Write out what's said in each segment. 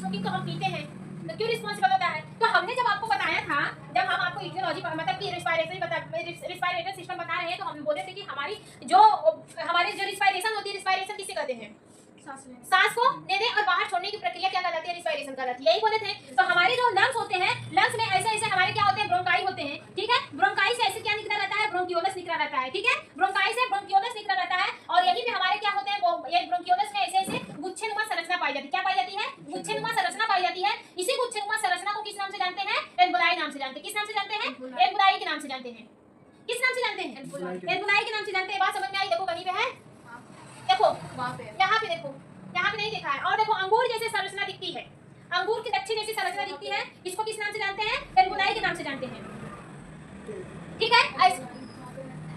Smoking को हम पीते हैं तो क्यों रिस्पॉन्सिबल होता है? तो हमने जब आपको बताया था, जब हम आपको इटियोलॉजी मतलब कि रिस्पायरेटरी सिस्टम बता रहे हैं, तो हम बोले थे कि हमारी जो रिस्पायरेशन होती है, रिस्पायरेशन किसे कहते हैं? सांस को लेने और बाहर छोड़ने की प्रक्रिया क्या कहलाती है? रिस्पायरेशन कहलाती है। यही बोले थे। तो हमारे जो लंग्स होते हैं, लंग्स में ऐसे ऐसे हमारे क्या होते हैं? ब्रोंकाई होते हैं, ठीक है। ब्रोंकाई से ऐसे क्या निकला रहता है? ब्रोंकियोलस निकला रहता है, ठीक है। ब्रोंकाई से ब्रोंकियोलस निकला रहता है और यहीं पे हमारे क्या होते हैं? वो ये ब्रोंकियोलस में ऐसे ऐसे गुच्छेनुमा संरचना पाई जाती है। क्या पाई जाती है? गुच्छेनुमा संरचना पाई जाती है। इसी गुच्छेनुमा संरचना को किस नाम से जानते हैं? एल्वुलाई नाम से जानते हैं। किस नाम से जानते हैं? एल्वुलाई के नाम से जानते हैं। किस नाम से जानते हैं? एल्वुलाई के नाम से जानते हैं। बात समझ में आई? देखो कहीं पे है, देखो यहाँ पे देखो, यहाँ पे नहीं देखा है। और देखो अंगूर जैसे संरचना दिखती है, अंगूर की दक्षिण जैसी संरचना दिखती है। इसको किस नाम से जानते हैं? एल्वुलाई के नाम से जानते हैं, ठीक है।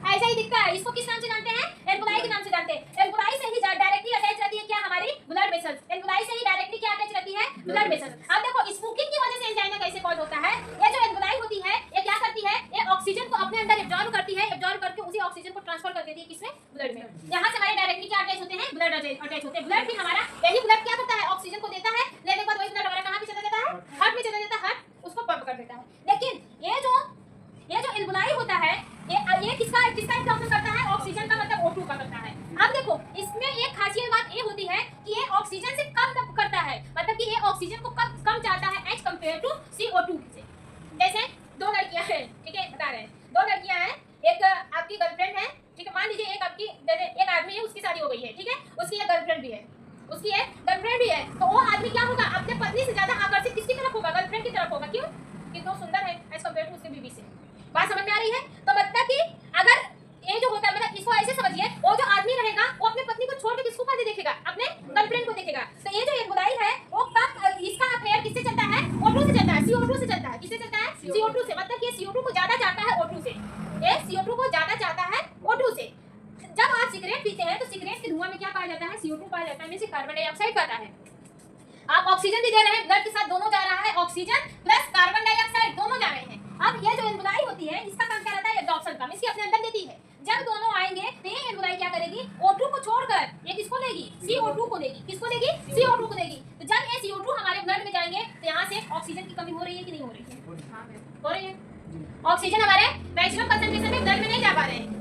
ऐसा ही दिखता है। इसको किस नाम से जानते हैं? एल्वुलाई के नाम से जानते हैं। एल्वुलाई से ही डायरेक्टली अटैच रहती है क्या? हमारी ब्लड वेसल्स। एल्वुलाई से ही डायरेक्टली क्या अटैच रहती है? Blood vessels. अब देखो स्मोकिंग की वजह से एंजाइना कैसे कॉज होता है? ये जो एल्वुलाई होती है, ये क्या करती है? ये ऑक्सीजन को अपने अंदर एब्जॉर्ब करती है, एब्जॉर्ब करके उसी ऑक्सीजन को ट्रांसफर कर देती है किसमें? ब्लड में। यहाँ से हमारे डायरेक्टली क्या अटैच होते हैं? ब्लड अटैच होते हैं। ब्लड भी हमारा यही ब्लड क्या करता है? ऑक्सीजन को देता है, लेने के बाद वही ब्लड हमारा कहाँ पे चला जाता है? हार्ट में चला जाता है, हार्ट उसको पंप कर देता है। लेकिन ये जो एल्वुलाई होता है, ये किसका एब्जॉर्प्शन करता है? ऑक्सीजन का, मतलब O2 का करता है। अब देखो इसमें एक खासियत बात ये होती है कि ये ऑक्सीजन से कम करता है, मतलब कि ये ऑक्सीजन को कम चाहता है एज कंपेयर टू CO2 से। जैसे दो लड़कियां हैं, ठीक है, बता रहे हैं, दो लड़कियां हैं, एक आपकी गर्लफ्रेंड है, ठीक है। मान लीजिए एक आपकी एक आदमी है, उसकी शादी हो गई है, ठीक है, उसकी एक गर्लफ्रेंड भी है, उसकी एक गर्लफ्रेंड भी है। तो वो आदमी क्या होगा? अपने पत्नी से ज्यादा आकर्षित किसकी तरफ होगा? गर्लफ्रेंड की तरफ होगा। क्यों? कि वो सुंदर है एज कंपेयर टू उसके बीवी से। बात समझ में आ रही है? तो मतलब कि अगर ये जो होता है, मतलब इसको ऐसे समझिए, वो जो आदमी रहेगा वो अपने पत्नी को छोड़ के किसको पहले देखेगा? अपने गर्लफ्रेंड को देखेगा। तो ये जो एल्वुलाई है वो कब इसका अफेयर किससे चलता है? O2 से चलता है, CO2 से चलता है। किससे चलता है? CO2 से। मतलब कि ये CO2 को ज्यादा चाहता है O2 से, ये CO2 को ज्यादा चाहता है O2 से। जब आप सिगरेट पीते हैं तो सिगरेट के धुआं में क्या पाया जाता है? CO2 पाया जाता है, में से कार्बन डाइऑक्साइड पाता है। आप ऑक्सीजन भी दे रहे हैं, ब्लड के साथ दोनों जा रहा है, ऑक्सीजन प्लस कार्बन डाइऑक्साइड दोनों जा रहे हैं। अब ये जो एल्वुलाई होती है, इसका काम क्या रहता है? एब्जॉर्प्शन का, इसकी अपने अंदर देती है। जब दोनों आएंगे तो ये एल्वुलाई क्या करेगी? O2 को छोड़कर ये किसको लेगी? CO2 को लेगी। किसको लेगी? CO2 को लेगी। तो जब ये CO2 हमारे ब्लड में जाएंगे तो यहाँ से ऑक्सीजन की कमी हो रही है कि नहीं हो रही है? हो रही है। ऑक्सीजन हमारे मैक्सिमम कंसंट्रेशन में ब्लड में नहीं जा पा रहे हैं।